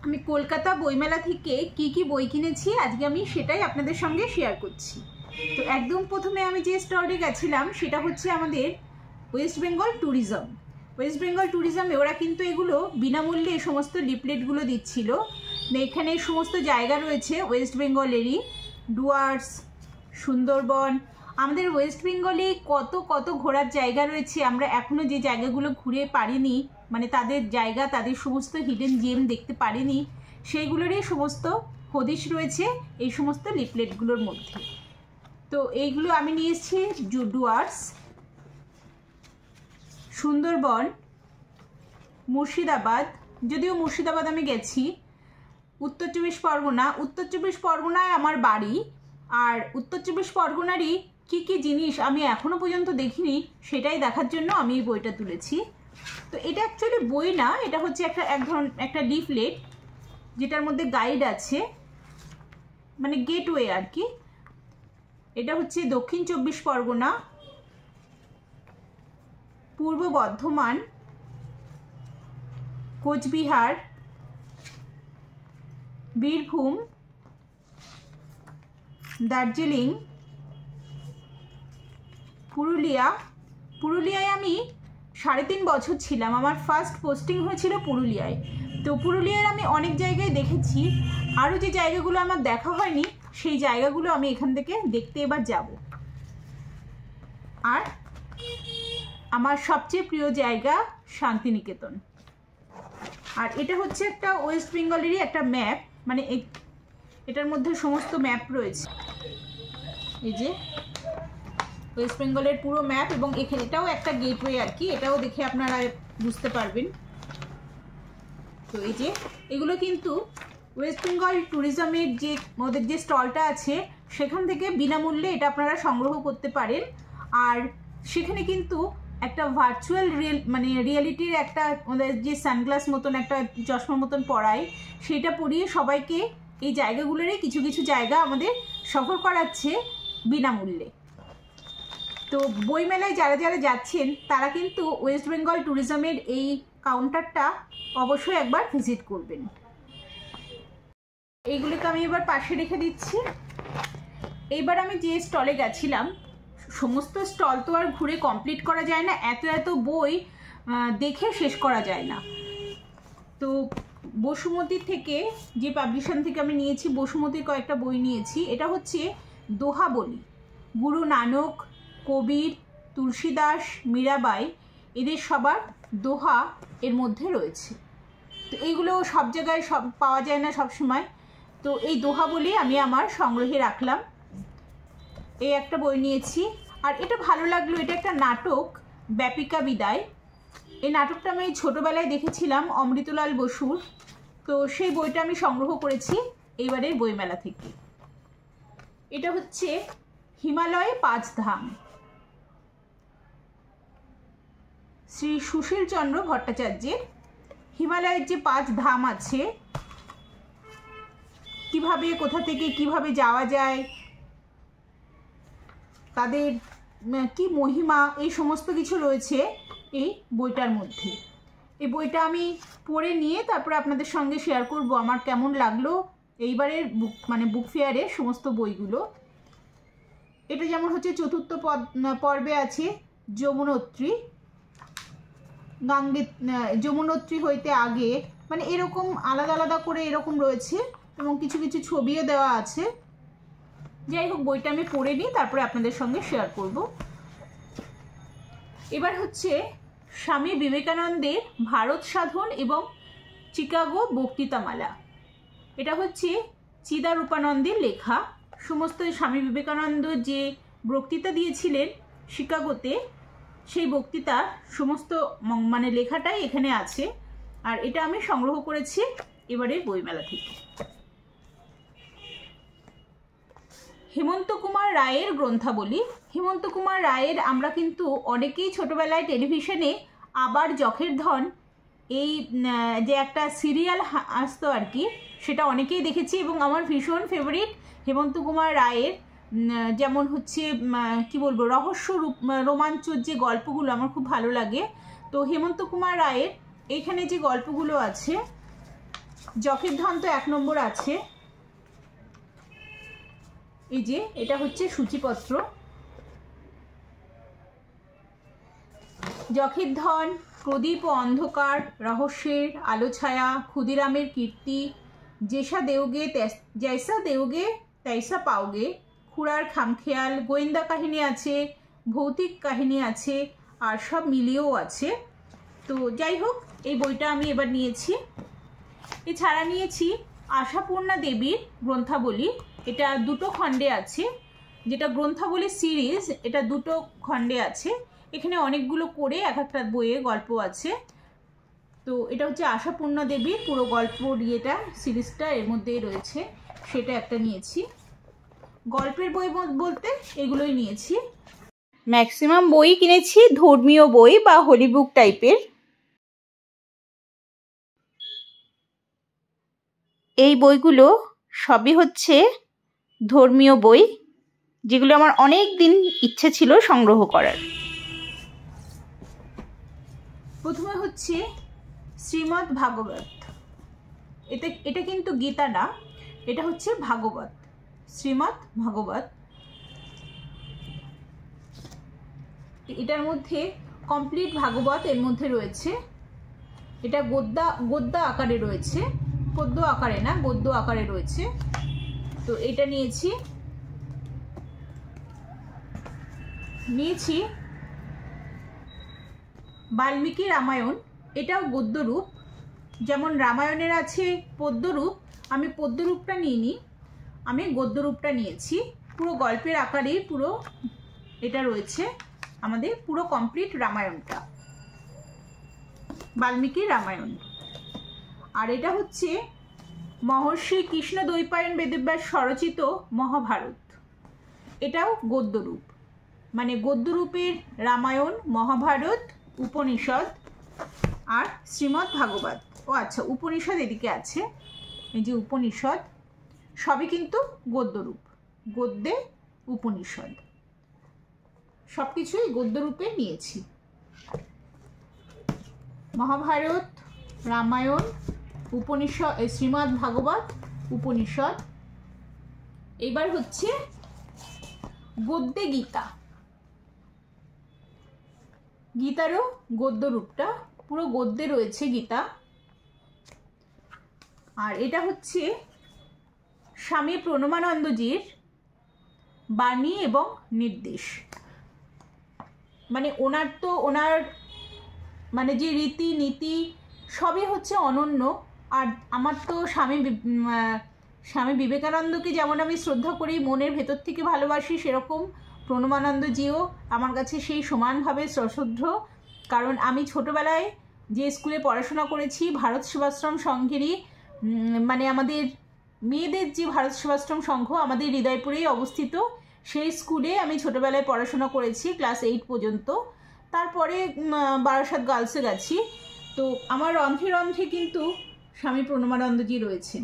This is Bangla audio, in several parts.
আমি কলকাতা বইমেলা থেকে কি বই কিনেছি আজকে আমি সেটাই আপনাদের সঙ্গে শেয়ার করছি। তো একদম প্রথমে আমি যে স্টলে গেছিলাম সেটা হচ্ছে আমাদের ওয়েস্ট বেঙ্গল ট্যুরিজম। ওয়েস্ট বেঙ্গল ট্যুরিজমে ওরা কিন্তু এগুলো বিনামূল্যে এই সমস্ত লিফলেটগুলো দিচ্ছিল। এখানে সমস্ত জায়গা রয়েছে ওয়েস্ট বেঙ্গলেরই, ডুয়ার্স, সুন্দরবন। আমাদের ওয়েস্ট বেঙ্গলে কত কত ঘোরার জায়গা রয়েছে, আমরা এখনও যে জায়গাগুলো ঘুরে পারিনি, মানে তাদের জায়গা, তাদের সমস্ত হিডেন জেম দেখতে পারিনি, সেইগুলোরই সমস্ত হদিশ রয়েছে এই সমস্ত লিফলেটগুলোর মধ্যে। তো এইগুলো আমি নিয়ে এসেছি ডুয়ার্স, সুন্দরবন, মুর্শিদাবাদ, যদিও মুর্শিদাবাদ আমি গেছি, উত্তর চব্বিশ পরগনা। উত্তর চব্বিশ পরগনায় আমার বাড়ি, আর উত্তর চব্বিশ পরগনারই কী জিনিস আমি এখনও পর্যন্ত দেখিনি সেটাই দেখার জন্য আমি এই বইটা তুলেছি। তো এটা অ্যাকচুয়ালি বই না, এটা হচ্ছে একটা লিফলেট যেটার মধ্যে গাইড আছে, মানে গেটওয়ে আর কি। এটা হচ্ছে দক্ষিণ চব্বিশ পরগনা, পূর্ব বর্ধমান, কোচবিহার, বীরভূম, দার্জিলিং, পুরুলিয়ায় আমি 3.5 বছর ছিলাম। আমার ফার্স্ট পোস্টিং হয়েছিল পুরুলিয়ায়। তো পুরুলিয়ার আমি অনেক জায়গায় দেখেছি, আরও যে জায়গাগুলো আমার দেখা হয়নি সেই জায়গাগুলো আমি এখান থেকে দেখতে এবার যাব। আর আমার সবচেয়ে প্রিয় জায়গা শান্তিনিকেতন। আর এটা হচ্ছে একটা ওয়েস্ট বেঙ্গলেরই একটা ম্যাপ, মানে এটার মধ্যে সমস্ত ম্যাপ রয়েছে। এই যে ওয়েস্ট বেঙ্গলের পুরো ম্যাপ, এবং এটাও একটা গেটওয়ে আর কি, এটাও দেখে আপনারা বুঝতে পারবেন। তো এই যে এগুলো কিন্তু ওয়েস্ট বেঙ্গল ট্যুরিজমের যে ওদের যে স্টলটা আছে সেখান থেকে বিনামূল্যে এটা আপনারা সংগ্রহ করতে পারেন। আর সেখানে কিন্তু একটা ভার্চুয়াল রিয়েলিটির একটা ওদের যে সানগ্লাস মতন একটা চশমা মতন পরায়, সেটা পরিয়ে সবাইকে এই জায়গাগুলোরই কিছু কিছু জায়গা আমাদের সফর করাচ্ছে বিনামূল্যে। তো বইমেলায় যারা যারা যাচ্ছেন তারা কিন্তু ওয়েস্ট বেঙ্গল ট্যুরিজমের এই কাউন্টারটা অবশ্যই একবার ভিজিট করবেন। এইগুলোকে আমি এবার পাশে রেখে দিচ্ছি। এইবার আমি যে স্টলে গেছিলাম, সমস্ত স্টল তো আর ঘুরে কমপ্লিট করা যায় না, এত বই দেখে শেষ করা যায় না। তো বসুমতী থেকে, যে পাবলিশন থেকে আমি নিয়েছি, বসুমতীর কয়েকটা বই নিয়েছি। এটা হচ্ছে দোহাবলি, গুরু নানক, কবির, তুলসীদাস, মীরাবাই, এদের সবার দোহা এর মধ্যে রয়েছে। তো এইগুলো সব জায়গায় পাওয়া যায় না সব সময়, তো এই দোহাবলি আমি আমার সংগ্রহে রাখলাম। এই একটা বই নিয়েছি। আর এটা ভালো লাগলো, এটা একটা নাটক, ব্যাপিকা বিদায়। এই নাটকটা আমি ছোটোবেলায় দেখেছিলাম অমৃতলাল বসুর, তো সেই বইটা আমি সংগ্রহ করেছি এইবারের বইমেলা থেকে। এটা হচ্ছে হিমালয়ে 5 ধাম, শ্রী সুশীল চন্দ্র ভট্টাচার্যের। হিমালয়ের যে 5 ধাম আছে, কিভাবে, কোথা থেকে কিভাবে যাওয়া যায়, তাদের কি মহিমা, এই সমস্ত কিছু রয়েছে এই বইটার মধ্যে। এই বইটা আমি পড়ে নিয়ে তারপরে আপনাদের সঙ্গে শেয়ার করব আমার কেমন লাগলো এইবারের বুক ফেয়ারের সমস্ত বইগুলো। এটা যেমন হচ্ছে 4র্থ পর্বে আছে যমুনোত্রী, যমুনোত্রী হইতে আগে, মানে এরকম আলাদা আলাদা করে এরকম রয়েছে, এবং কিছু কিছু ছবিও দেওয়া আছে। যাই হোক, বইটা আমি পড়ে নিই, তারপরে আপনাদের সঙ্গে শেয়ার করব। এবার হচ্ছে স্বামী বিবেকানন্দের ভারত সাধন এবং চিকাগো বক্তৃতামালা। এটা হচ্ছে চিদারূপানন্দের লেখা। সমস্ত স্বামী বিবেকানন্দ যে বক্তৃতা দিয়েছিলেন শিকাগোতে, সেই বক্তৃতার সমস্ত মানে লেখাটাই এখানে আছে। আর এটা আমি সংগ্রহ করেছি এবারের বইমেলা থেকে। হেমন্ত কুমার রায়ের গ্রন্থাবলী। হেমন্ত কুমার রায়ের আমরা কিন্তু অনেকেই ছোটবেলায় টেলিভিশনে আবার যখের ধন, এই যে একটা সিরিয়াল আসতো আর কি, সেটা অনেকেই দেখেছি, এবং আমার ভীষণ ফেভারিট হেমন্ত কুমার রায়ের। যেমন হচ্ছে কি বলবো, রহস্য রোমাঞ্চর যে গল্পগুলো আমার খুব ভালো লাগে। তো হেমন্ত কুমার রায়ের এইখানে যে গল্পগুলো আছে যকের ধন তো 1 নম্বর আছে। এই যে এটা হচ্ছে সূচিপত্র। যকের ধন, প্রদীপ ও অন্ধকার, রহস্যের আলো ছায়া, ক্ষুদিরামের কীর্তি, জেসা দেওগে জৈসা দেওগে তৈসা পাওগে, খুড়ার খামখেয়াল, গোয়েন্দা কাহিনী আছে, ভৌতিক কাহিনী আছে, আর সব মিলিয়েও আছে। তো যাই হোক, এই বইটা আমি এবার নিয়েছি। এছাড়া নিয়েছি আশাপূর্ণা দেবীর গ্রন্থাবলী। এটা 2টো খণ্ডে আছে, যেটা গ্রন্থাবলী সিরিজ, এটা 2টো খণ্ডে আছে। এখানে অনেকগুলো করে এক একটা বইয়ে গল্প আছে। তো এটা হচ্ছে আশাপূর্ণা দেবীর পুরো গল্প ইয়েটা সিরিজটা এর মধ্যেই রয়েছে, সেটা একটা নিয়েছি। গল্পের বই বলতে এগুলোই নিয়েছি। ম্যাক্সিমাম বই কিনেছি ধর্মীয় বই বা হোলি বুক টাইপের। এই বইগুলো সবই হচ্ছে ধর্মীয় বই, যেগুলো আমার অনেক দিন ইচ্ছে ছিল সংগ্রহ করার। প্রথমে হচ্ছে শ্রীমদ্ ভাগবত। এটা কিন্তু গীতা না, এটা হচ্ছে ভাগবত, শ্রীমদ্ ভাগবত। এটার মধ্যে কমপ্লিট ভাগবত এর মধ্যে রয়েছে। এটা গদ্য আকারে রয়েছে, পদ্য আকারে না, গদ্য আকারে রয়েছে। তো এটা নিয়েছি। বাল্মীকি রামায়ণ, এটাও গদ্যরূপ। যেমন রামায়ণের আছে পদ্যরূপ, আমি পদ্যরূপটা নিইনি, আমি গদ্যরূপটা নিয়েছি। পুরো গল্পের আকারেই পুরো এটা রয়েছে আমাদের পুরো কমপ্লিট রামায়ণটা, বাল্মীকি রামায়ণ। আর এটা হচ্ছে মহর্ষি কৃষ্ণ দ্বৈপায়ন বেদব্যাস স্বরচিত মহাভারত। এটাও গদ্যরূপ, মানে গদ্যরূপের রামায়ণ, মহাভারত, উপনিষদ আর শ্রীমদ্ ভাগবত। ও আচ্ছা, উপনিষদ এদিকে আছে, এই যে উপনিষদ, সবই কিন্তু গদ্যরূপ, গদ্যে উপনিষদ, সব কিছুই গদ্যরূপে নিয়েছি। মহাভারত, রামায়ণ, উপনিষদ, শ্রীমদ্ ভাগবত, উপনিষদ। এবার হচ্ছে গদ্যে গীতা। গীতারও গদ্যরূপটা পুরো গদ্যে রয়েছে গীতা। আর এটা হচ্ছে স্বামী প্রণবানন্দজির বাণী এবং নির্দেশ। মানে ওনার মানে যে রীতি নীতি সবই হচ্ছে অনন্য। আর আমার তো স্বামী বিবেকানন্দকে যেমন আমি শ্রদ্ধা করি, মনের ভেতর থেকে ভালোবাসি, সেরকম প্রণবানন্দজিও আমার কাছে সেই সমানভাবে সশ্রদ্ধ। কারণ আমি ছোটোবেলায় যে স্কুলে পড়াশোনা করেছি, ভারত সেবাশ্রম সংঘেরই, মানে আমাদের মেয়েদের যে ভারত সেবাশ্রম সংঘ আমাদের হৃদয়পুরেই অবস্থিত, সেই স্কুলে আমি ছোটোবেলায় পড়াশোনা করেছি ক্লাস 8 পর্যন্ত। তারপরে বারাসাত গার্লসে গেছি। তো আমার রন্ধ্রে রন্ধ্রে কিন্তু স্বামী প্রণবানন্দজি রয়েছেন।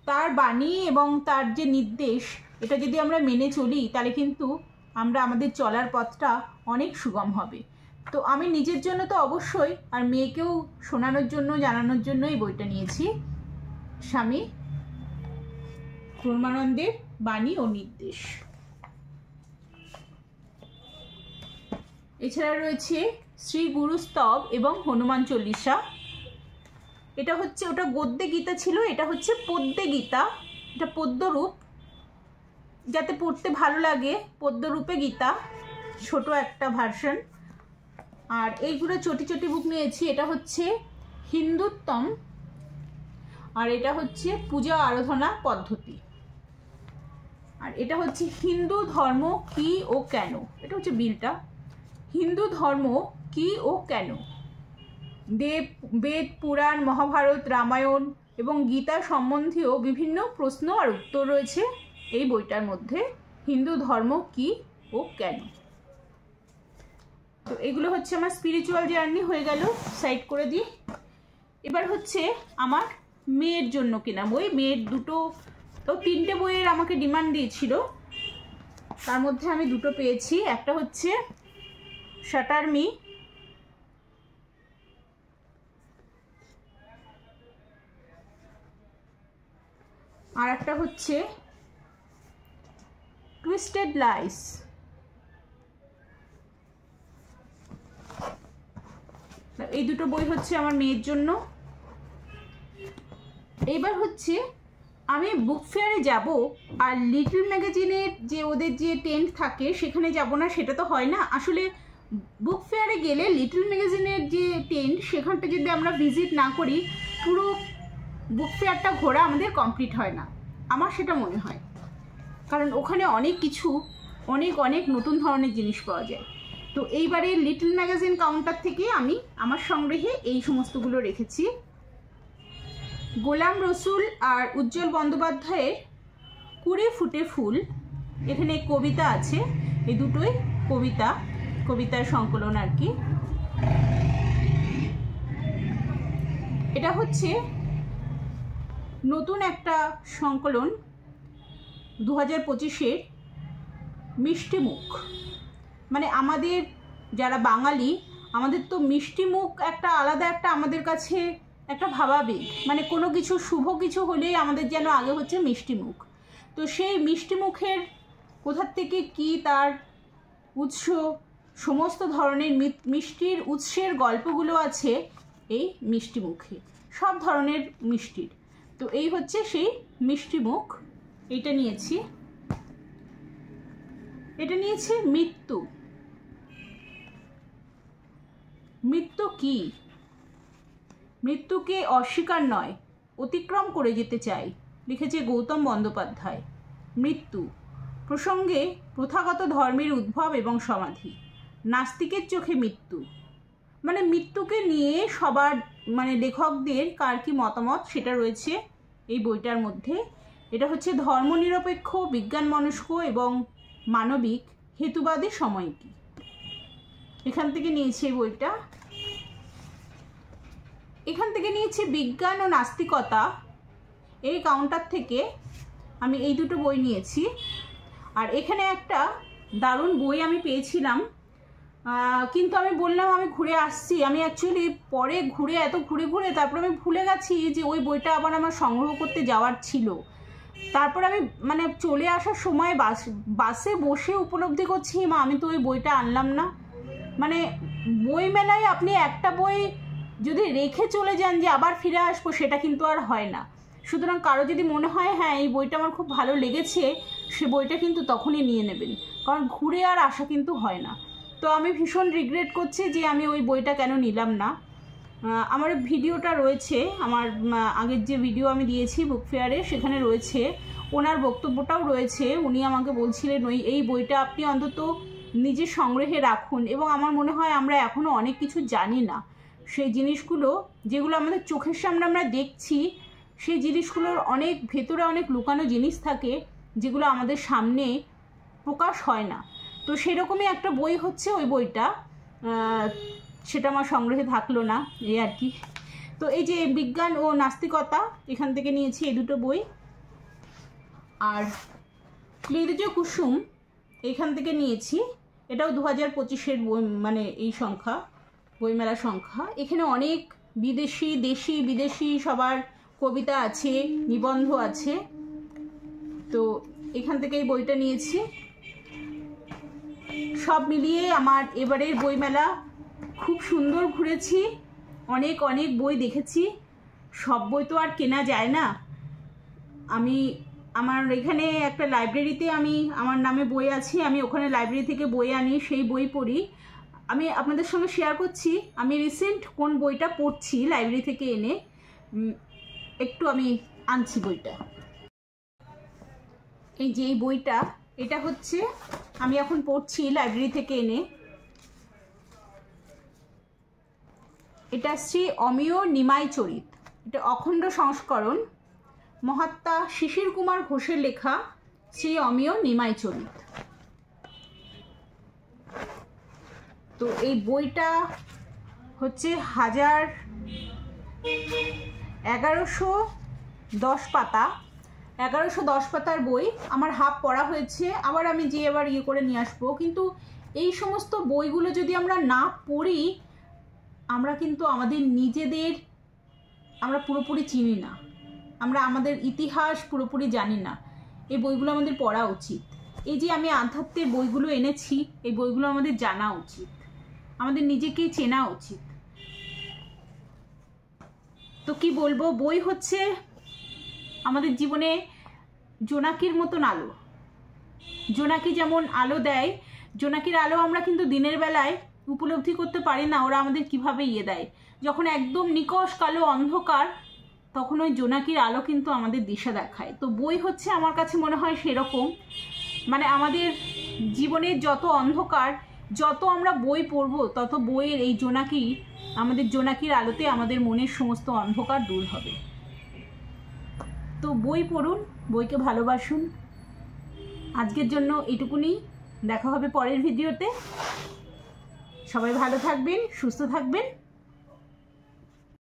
তার বাণী এবং তার যে নির্দেশ, এটা যদি আমরা মেনে চলি তাহলে কিন্তু আমরা আমাদের চলার পথটা অনেক সুগম হবে। তো আমি নিজের জন্য তো অবশ্যই, আর মেয়েকেও শোনানোর জন্য, জানানোর জন্য এই বইটা নিয়েছি, স্বামী প্রণবানন্দের বাণী ও নির্দেশ। এছাড়া রয়েছে শ্রী গুরু স্তব এবং হনুমান চল্লিশা। এটা হচ্ছে, ওটা গদ্যে গীতা ছিল, এটা হচ্ছে পদ্যে গীতা। এটা পদ্যরূপ, যাতে পড়তে ভালো লাগে, পদ্যরূপে গীতা, ছোট একটা ভার্সন। আর এইগুলো চটি চটি বুক নিয়েছি। এটা হচ্ছে হিন্দুত্তম, আর এটা হচ্ছে পূজা আরাধনা পদ্ধতি। আর এটা হচ্ছে হিন্দু ধর্ম কি ও কেন, এটা হচ্ছে বিলটা। হিন্দু ধর্ম কি ও কেন, বেদ, পুরাণ, মহাভারত, রামায়ণ এবং গীতা সম্বন্ধীয় বিভিন্ন প্রশ্ন আর উত্তর রয়েছে এই বইটার মধ্যে। হিন্দু ধর্ম কি ও কেন। তো এগুলো হচ্ছে আমার স্পিরিচুয়াল জার্নি হয়ে গেল, সাইড করে দিই। এবার হচ্ছে আমার মেয়ের জন্য কেনা বই। মেয়ের তো 3টে বইয়ের আমাকে ডিমান্ড দিয়েছিল, তার মধ্যে আমি 2টো পেয়েছি। একটা হচ্ছে শাটার মি, আর একটা হচ্ছে টুইস্টেড লাইস। এই দুটো বই হচ্ছে আমার মেয়ের জন্য। এইবার হচ্ছে আমি বুক ফেয়ারে যাব, আর লিটল ম্যাগাজিনের যে ওদের যে টেন্ট থাকে সেখানে যাব না, সেটা তো হয় না। আসলে বুক ফেয়ারে গেলে লিটল ম্যাগাজিনের যে টেন্ট সেখানটা যদি আমরা ভিজিট না করি, পুরো বুক ফেয়ারটা ঘোরা আমাদের কমপ্লিট হয় না, আমার সেটা মনে হয়। কারণ ওখানে অনেক কিছু অনেক নতুন ধরনের জিনিস পাওয়া যায়। তো এইবারে লিটল ম্যাগাজিন কাউন্টার থেকে আমি আমার সংগ্রহে এই সমস্তগুলো রেখেছি। গোলাম রসুল আর উজ্জ্বল বন্দ্যোপাধ্যায়ের 20 ফুটে ফুল, এখানে কবিতা আছে, এই দুটোই কবিতার সংকলন আর কি। এটা হচ্ছে নতুন একটা সংকলন 2025-এর মিষ্টি মুখ। মানে আমাদের যারা বাঙালি, আমাদের তো মিষ্টি মুখ একটা আলাদা একটা আমাদের কাছে একটা ভাবাবেগ। মানে কোনো কিছু শুভ কিছু হলেই আমাদের যেন আগে হচ্ছে মিষ্টি মুখ। তো সেই মিষ্টি মুখের কোথার থেকে কি তার উৎস, সমস্ত ধরনের মিষ্টির উৎসের গল্পগুলো আছে এই মিষ্টি মুখে, সব ধরনের মিষ্টির। তো এই হচ্ছে সেই মিষ্টি মুখ। এটা নিয়েছি মৃত্যু। মৃত্যু কি? মৃত্যুকে অস্বীকার নয়, অতিক্রম করে যেতে চাই, লিখেছে গৌতম বন্দ্যোপাধ্যায়। মৃত্যু প্রসঙ্গে প্রথাগত ধর্মের উদ্ভব এবং সমাধি। নাস্তিকের চোখে মৃত্যু, মানে মৃত্যুকে নিয়ে সবার মানে লেখকদের কার কি মতামত সেটা রয়েছে এই বইটার মধ্যে। এটা হচ্ছে ধর্মনিরপেক্ষ, বিজ্ঞানমনস্ক এবং মানবিক হেতুবাদী সময়কি। এখান থেকে নিয়েছি এই বইটা। এখান থেকে নিয়েছি বিজ্ঞান ও নাস্তিকতা, এই কাউন্টার থেকে আমি এই দুটো বই নিয়েছি। আর এখানে একটা দারুণ বই আমি পেয়েছিলাম, কিন্তু আমি বললাম আমি ঘুরে আসছি, আমি অ্যাকচুয়ালি পরে এত ঘুরে তারপর আমি ভুলে গেছি যে ওই বইটা আবার আমার সংগ্রহ করতে যাওয়ার ছিল। তারপর আমি মানে চলে আসার সময় বাসে বসে উপলব্ধি করছি, মা আমি তো ওই বইটা আনলাম না। মানে বই মেলায় আপনি একটা বই যদি রেখে চলে যান যে আবার ফিরে আসবো, সেটা কিন্তু আর হয় না। সুতরাং কারো যদি মনে হয় হ্যাঁ এই বইটা আমার খুব ভালো লেগেছে, সে বইটা কিন্তু তখনই নিয়ে নেবেন, কারণ ঘুরে আর আসা কিন্তু হয় না। তো আমি ভীষণ রিগ্রেট করছি যে আমি ওই বইটা কেন নিলাম না। আমার ভিডিওটা রয়েছে, আমার আগের যে ভিডিও আমি দিয়েছি বুক ফেয়ারে, সেখানে রয়েছে, ওনার বক্তব্যটাও রয়েছে। উনি আমাকে বলছিলেন এই বইটা আপনি অন্তত নিজের সংগ্রহে রাখুন। এবং আমার মনে হয় আমরা এখনও অনেক কিছু জানি না, সেই জিনিসগুলো যেগুলো আমাদের চোখের সামনে আমরা দেখছি, সেই জিনিসগুলোর অনেক ভেতরে অনেক লুকানো জিনিস থাকে যেগুলো আমাদের সামনে প্রকাশ হয় না। তো সেরকমই একটা বই হচ্ছে ওই বইটা, সেটা আমার সংগ্রহে থাকলো না, এই আর কি। তো এই যে বিজ্ঞান ও নাস্তিকতা, এখান থেকে নিয়েছি এই দুটো বই। আর ক্লীদজ কুসুম এখান থেকে নিয়েছি, এটাও 2025-এর বই, মানে এই সংখ্যা, বইমেলা সংখ্যা। এখানে অনেক দেশি বিদেশি সবার কবিতা আছে, নিবন্ধ আছে। তো এখান থেকে এই বইটা নিয়েছি। সব মিলিয়ে আমার এবারের বইমেলা খুব সুন্দর ঘুরেছি, অনেক বই দেখেছি। সব বই তো আর কেনা যায় না। আমার এখানে একটা লাইব্রেরিতে আমার নামে বই আছে, আমি ওখানে লাইব্রেরি থেকে বই আনি, সেই বই পড়ি। আমি আপনাদের সঙ্গে শেয়ার করছি আমি রিসেন্ট কোন বইটা পড়ছি লাইব্রেরি থেকে এনে। একটু আমি আনছি বইটা। এই যে এই বইটা, এটা হচ্ছে আমি এখন পড়ছি লাইব্রেরি থেকে এনে। এটা শ্রী অমিয় নিমাই চরিত, এটা অখণ্ড সংস্করণ, মহাত্মা শিশির কুমার ঘোষের লেখা শ্রী অমিয় নিমাই চরিত। তো এই বইটা হচ্ছে 1110 পাতা, 1110 পাতার বই। আমার হাফ পড়া হয়েছে, আবার আমি আবার করে নিয়ে আসবো। কিন্তু এই সমস্ত বইগুলো যদি আমরা না পড়ি, আমরা কিন্তু আমাদের নিজেদের আমরা পুরোপুরি চিনি না। আমরা আমাদের ইতিহাস পুরোপুরি জানি না। এই বইগুলো আমাদের পড়া উচিত। এই যে আমি আধ্যাত্মের বইগুলো এনেছি, এই বইগুলো আমাদের জানা উচিত, আমাদের নিজেকে চেনা উচিত। তো কি বলবো, বই হচ্ছে আমাদের জীবনে জোনাকির মতন আলো। জোনাকি যেমন আলো দেয়, জোনাকির আলো আমরা কিন্তু দিনের বেলায় উপলব্ধি করতে পারি না ওরা আমাদের কিভাবে দেয়। যখন একদম নিকষ কালো অন্ধকার, তখন ওই জোনাকির আলো কিন্তু আমাদের দিশা দেখায়। তো বই হচ্ছে আমার কাছে মনে হয় সেরকম, মানে আমাদের জীবনের যত অন্ধকার, যত আমরা বই পড়বো, তত বইয়ের এই জোনাকি, আমাদের জোনাকির আলোতে আমাদের মনের সমস্ত অন্ধকার দূর হবে। তো বই পড়ুন, বইকে ভালোবাসুন। আজকের জন্য এইটুকুনি, দেখা হবে পরের ভিডিওতে। সবাই ভালো থাকবেন, সুস্থ থাকবেন।